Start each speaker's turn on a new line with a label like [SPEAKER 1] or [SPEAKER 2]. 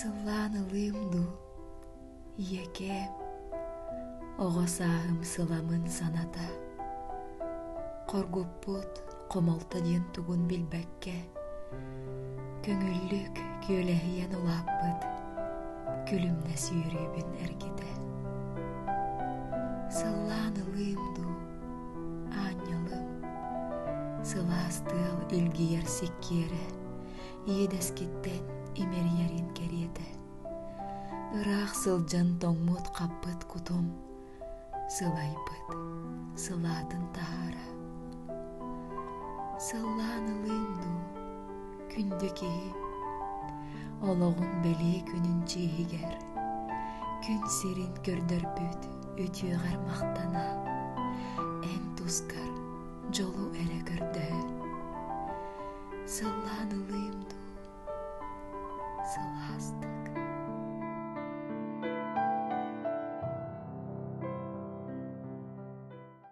[SPEAKER 1] Сыллаанылыымду, иеке, оҕосааһым сыламын саната. Коргуппут комолто диэн тугун билбэкке, көҥүллүк күөлэһийэн улааппыт, күлүмнэ сүүрүүбүн эргите. Сыллаанылыымду, аанньалым, сылаастыал илгиер сиккиэре, иэдэскиттэн имерьерин кериэте. Ыраах сылдьан тоҥмут хаппыт кутум, сылайбыт, сылаатын таһаара. Сыллаанылыымду, күндү киһи, олоҕун бэлии күнүн чииһигэр, күн сирин көрдөрбүт үтүөҕэр махтана, эн тускар дьолу эрэ көрдөһө. Сыллаанылыымду, сылааста.